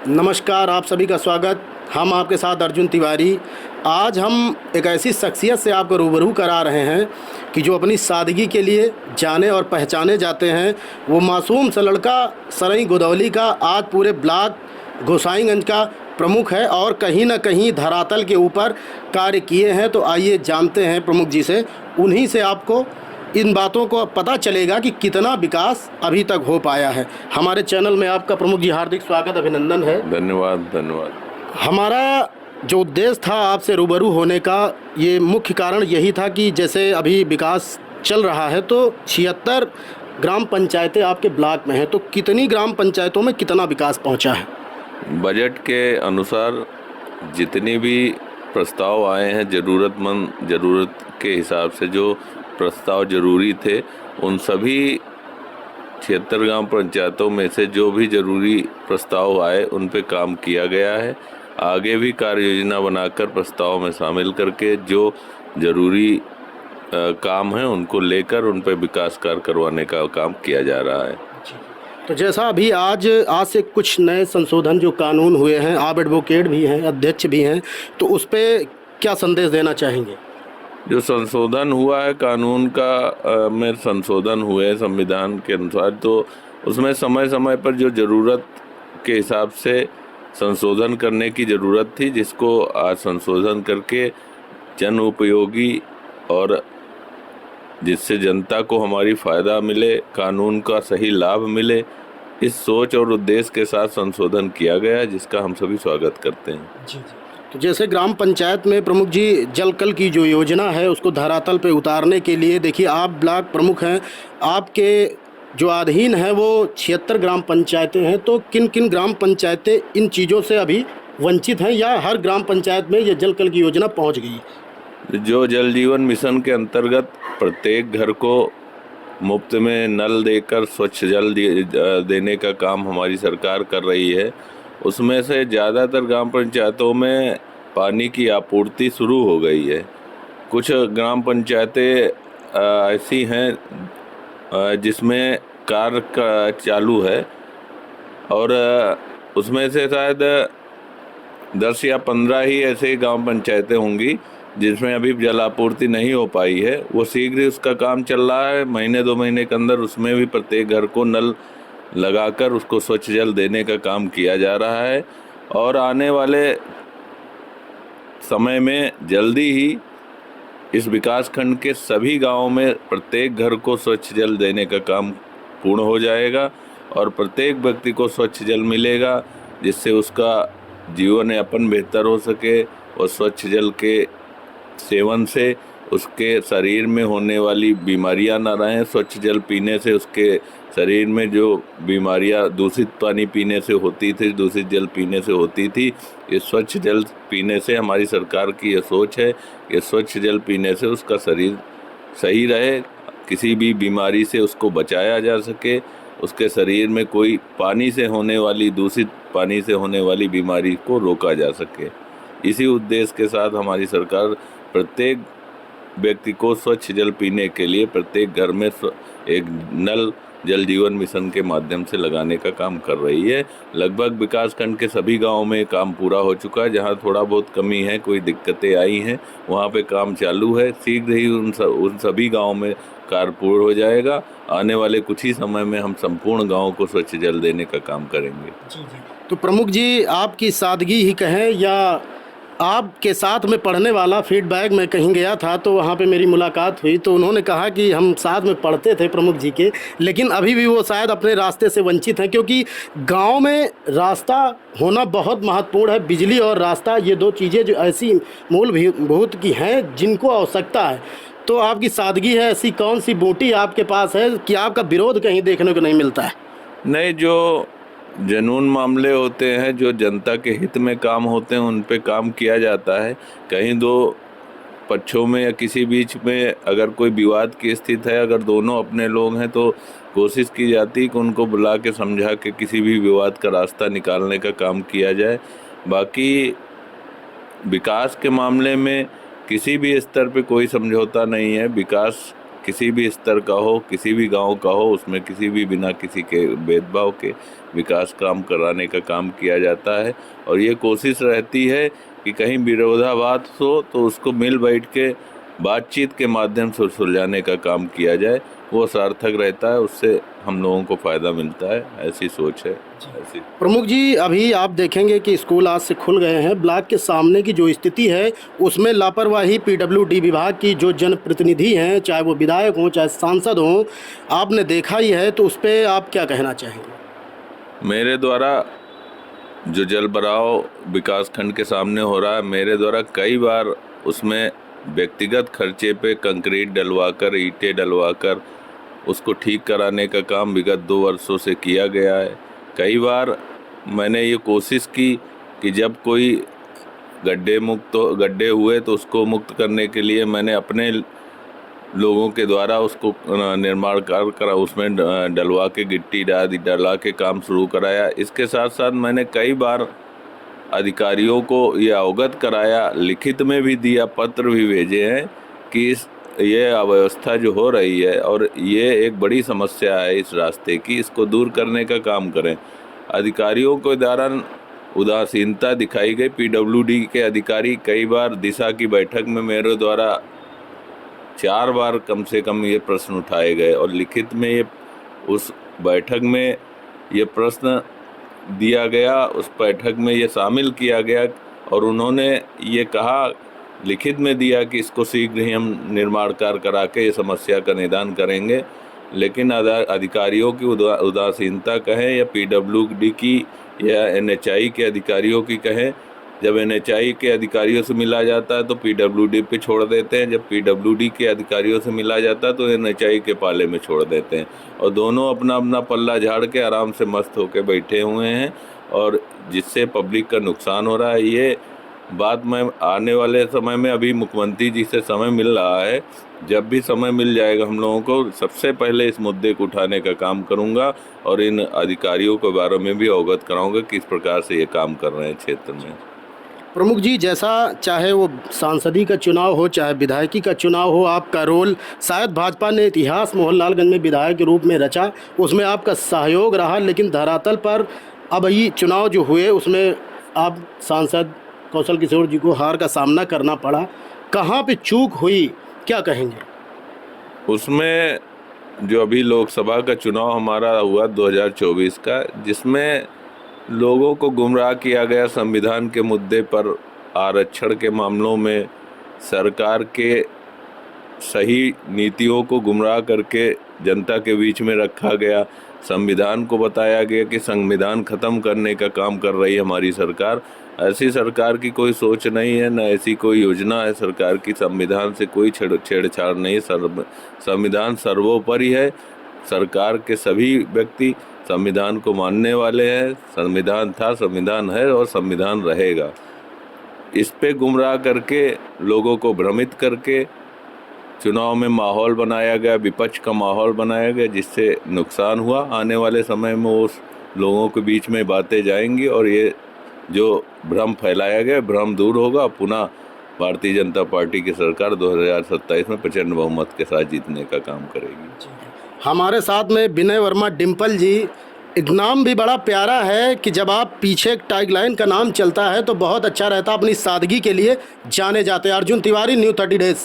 नमस्कार, आप सभी का स्वागत। हम आपके साथ अर्जुन तिवारी। आज हम एक ऐसी शख्सियत से आपको रूबरू करा रहे हैं कि जो अपनी सादगी के लिए जाने और पहचाने जाते हैं। वो मासूम सा लड़का सरई गोदौली का आज पूरे ब्लॉक गोसाईगंज का प्रमुख है और कहीं ना कहीं धरातल के ऊपर कार्य किए हैं। तो आइए जानते हैं प्रमुख जी से, उन्हीं से आपको इन बातों को पता चलेगा कि कितना विकास अभी तक हो पाया है। हमारे चैनल में आपका प्रमुख जी हार्दिक स्वागत, अभिनंदन है। धन्यवाद धन्यवाद। हमारा जो उद्देश्य था आपसे रूबरू होने का, ये मुख्य कारण यही था कि जैसे अभी विकास चल रहा है तो 76 ग्राम पंचायतें आपके ब्लॉक में हैं, तो कितनी ग्राम पंचायतों में कितना विकास पहुंचा है? बजट के अनुसार जितनी भी प्रस्ताव आए हैं, ज़रूरत के हिसाब से जो प्रस्ताव जरूरी थे, उन सभी 76 ग्राम पंचायतों में से जो भी जरूरी प्रस्ताव आए उन पे काम किया गया है। आगे भी कार्य योजना बनाकर प्रस्ताव में शामिल करके जो जरूरी काम है उनको लेकर उन पे विकास कार्य करवाने का काम किया जा रहा है। तो जैसा अभी आज से कुछ नए संशोधन जो कानून हुए हैं, आप एडवोकेट भी हैं, अध्यक्ष भी हैं, तो उस पर क्या संदेश देना चाहेंगे? जो संशोधन हुआ है कानून का में संशोधन हुए हैं संविधान के अनुसार, तो उसमें समय समय पर जो ज़रूरत के हिसाब से संशोधन करने की ज़रूरत थी, जिसको आज संशोधन करके जन उपयोगी और जिससे जनता को हमारी फ़ायदा मिले, कानून का सही लाभ मिले, इस सोच और उद्देश्य के साथ संशोधन किया गया, जिसका हम सभी स्वागत करते हैं। जी। तो जैसे ग्राम पंचायत में प्रमुख जी जल कल की जो योजना है उसको धरातल पे उतारने के लिए, देखिए आप ब्लॉक प्रमुख हैं, आपके जो अधीन है वो 76 ग्राम पंचायतें हैं, तो किन किन ग्राम पंचायतें इन चीज़ों से अभी वंचित हैं या हर ग्राम पंचायत में ये जल कल की योजना पहुंच गई? जो जल जीवन मिशन के अंतर्गत प्रत्येक घर को मुफ्त में नल देकर स्वच्छ जल देने का काम हमारी सरकार कर रही है, उसमें से ज़्यादातर ग्राम पंचायतों में पानी की आपूर्ति शुरू हो गई है। कुछ ग्राम पंचायतें ऐसी हैं जिसमें कार्य चालू है और उसमें से शायद 10 या 15 ही ऐसे ग्राम पंचायतें होंगी जिसमें अभी जल आपूर्ति नहीं हो पाई है। वो शीघ्र ही उसका काम चल रहा है, महीने 2 महीने के अंदर उसमें भी प्रत्येक घर को नल लगाकर उसको स्वच्छ जल देने का काम किया जा रहा है और आने वाले समय में जल्दी ही इस विकास खंड के सभी गांवों में प्रत्येक घर को स्वच्छ जल देने का काम पूर्ण हो जाएगा और प्रत्येक व्यक्ति को स्वच्छ जल मिलेगा, जिससे उसका जीवन यापन बेहतर हो सके और स्वच्छ जल के सेवन से उसके शरीर में होने वाली बीमारियां ना रहें। स्वच्छ जल पीने से उसके शरीर में जो बीमारियां दूषित पानी पीने से होती थी, दूषित जल पीने से होती थी, ये स्वच्छ जल पीने से हमारी सरकार की ये सोच है कि स्वच्छ जल पीने से उसका शरीर सही रहे, किसी भी बीमारी से उसको बचाया जा सके, उसके शरीर में कोई पानी से होने वाली दूषित पानी से होने वाली बीमारी को रोका जा सके। इसी उद्देश्य के साथ हमारी सरकार प्रत्येक व्यक्ति को स्वच्छ जल पीने के लिए प्रत्येक घर में एक नल जल जीवन मिशन के माध्यम से लगाने का काम कर रही है। लगभग विकासखंड के सभी गांवों में काम पूरा हो चुका है। जहां थोड़ा बहुत कमी है, कोई दिक्कतें आई हैं, वहां पे काम चालू है। शीघ्र ही उन सभी गांवों में कार्य पूर्ण हो जाएगा। आने वाले कुछ ही समय में हम संपूर्ण गाँव को स्वच्छ जल देने का काम करेंगे। जी। तो प्रमुख जी, आपकी सादगी ही कहें या आपके साथ में पढ़ने वाला फीडबैक, मैं कहीं गया था तो वहाँ पे मेरी मुलाकात हुई, तो उन्होंने कहा कि हम साथ में पढ़ते थे प्रमुख जी के, लेकिन अभी भी वो शायद अपने रास्ते से वंचित हैं, क्योंकि गांव में रास्ता होना बहुत महत्वपूर्ण है। बिजली और रास्ता, ये 2 चीज़ें जो ऐसी मूलभूत की हैं जिनको आवश्यकता है। तो आपकी सादगी है, ऐसी कौन सी बूटी आपके पास है कि आपका विरोध कहीं देखने को नहीं मिलता है? नहीं, जो जनून मामले होते हैं, जो जनता के हित में काम होते हैं, उन पे काम किया जाता है। कहीं 2 पक्षों में या किसी बीच में अगर कोई विवाद की स्थिति है, अगर दोनों अपने लोग हैं, तो कोशिश की जाती है कि उनको बुला के समझा के किसी भी विवाद का रास्ता निकालने का काम किया जाए। बाकी विकास के मामले में किसी भी स्तर पे कोई समझौता नहीं है। विकास किसी भी स्तर का हो, किसी भी गांव का हो, उसमें किसी भी बिना किसी के भेदभाव के विकास काम कराने का काम किया जाता है। और ये कोशिश रहती है कि कहीं विरोधाभास हो तो उसको मिल बैठ के बातचीत के माध्यम से सुलझाने का काम किया जाए, वो सार्थक रहता है, उससे हम लोगों को फ़ायदा मिलता है। ऐसी सोच है। ऐसी प्रमुख जी, अभी आप देखेंगे कि स्कूल आज से खुल गए हैं। ब्लॉक के सामने की जो स्थिति है उसमें लापरवाही पीडब्ल्यूडी विभाग की जो जनप्रतिनिधि हैं, चाहे वो विधायक हों चाहे सांसद हों, आपने देखा ही है, तो उस पर आप क्या कहना चाहेंगे? मेरे द्वारा जो जल भराव विकास खंड के सामने हो रहा है, मेरे द्वारा कई बार उसमें व्यक्तिगत खर्चे पे कंक्रीट डलवाकर, ईंटें डलवाकर उसको ठीक कराने का काम विगत 2 वर्षों से किया गया है। कई बार मैंने ये कोशिश की कि जब कोई गड्ढे हुए तो उसको मुक्त करने के लिए मैंने अपने लोगों के द्वारा उसको निर्माण कार्य करा, उसमें डलवा के गिट्टी डला के काम शुरू कराया। इसके साथ साथ मैंने कई बार अधिकारियों को ये अवगत कराया, लिखित में भी दिया, पत्र भी भेजे हैं कि ये अव्यवस्था जो हो रही है और ये एक बड़ी समस्या है इस रास्ते की, इसको दूर करने का काम करें। अधिकारियों को द्वारा उदासीनता दिखाई गई। पीडब्ल्यूडी के अधिकारी कई बार दिशा की बैठक में मेरे द्वारा 4 बार कम से कम ये प्रश्न उठाए गए और लिखित में ये उस बैठक में ये प्रश्न दिया गया, उस बैठक में ये शामिल किया गया और उन्होंने ये कहा, लिखित में दिया कि इसको शीघ्र ही हम निर्माण कार्य करा के ये समस्या का निदान करेंगे। लेकिन अधिकारियों की उदासीनता कहें या पीडब्ल्यूडी की या एनएचआई के अधिकारियों की कहें, जब एनएचआई के अधिकारियों से मिला जाता है तो पीडब्ल्यूडी पे छोड़ देते हैं, जब पीडब्ल्यूडी के अधिकारियों से मिला जाता है तो एनएचआई के पाले में छोड़ देते हैं और दोनों अपना अपना पल्ला झाड़ के आराम से मस्त होकर बैठे हुए हैं और जिससे पब्लिक का नुकसान हो रहा है। ये बात मैं आने वाले समय में, अभी मुख्यमंत्री जी से समय मिल रहा है, जब भी समय मिल जाएगा हम लोगों को सबसे पहले इस मुद्दे को उठाने का काम करूंगा और इन अधिकारियों के बारे में भी अवगत कराऊंगा किस प्रकार से ये काम कर रहे हैं क्षेत्र में। प्रमुख जी, जैसा चाहे वो सांसदी का चुनाव हो चाहे विधायकी का चुनाव हो, आपका रोल शायद भाजपा ने इतिहास मोहनलालगंज में विधायक के रूप में रचा, उसमें आपका सहयोग रहा, लेकिन धरातल पर अब ये चुनाव जो हुए उसमें आप सांसद कौशल किशोर जी को हार का सामना करना पड़ा। कहाँ पे चूक हुई, क्या कहेंगे? उसमें जो अभी लोकसभा का चुनाव हमारा हुआ 2024 का, जिसमें लोगों को गुमराह किया गया संविधान के मुद्दे पर, आरक्षण के मामलों में सरकार के सही नीतियों को गुमराह करके जनता के बीच में रखा गया। संविधान को बताया गया कि संविधान ख़त्म करने का काम कर रही है हमारी सरकार। ऐसी सरकार की कोई सोच नहीं है, न ऐसी कोई योजना है सरकार की। संविधान से कोई छेड़छाड़ नहीं, संविधान सर्वोपरि है। सरकार के सभी व्यक्ति संविधान को मानने वाले हैं। संविधान था, संविधान है और संविधान रहेगा। इस पे गुमराह करके, लोगों को भ्रमित करके चुनाव में माहौल बनाया गया, विपक्ष का माहौल बनाया गया, जिससे नुकसान हुआ। आने वाले समय में उस लोगों के बीच में बातें जाएंगी और ये जो भ्रम फैलाया गया, भ्रम दूर होगा। पुनः भारतीय जनता पार्टी की सरकार 2027 में प्रचंड बहुमत के साथ जीतने का काम करेगी। हमारे साथ में विनय वर्मा डिम्पल जी। एक नाम भी बड़ा प्यारा है कि जब आप पीछे एक टैगलाइन का नाम चलता है तो बहुत अच्छा रहता, अपनी सादगी के लिए जाने जाते हैं। Arjun Tiwari, new 30 days.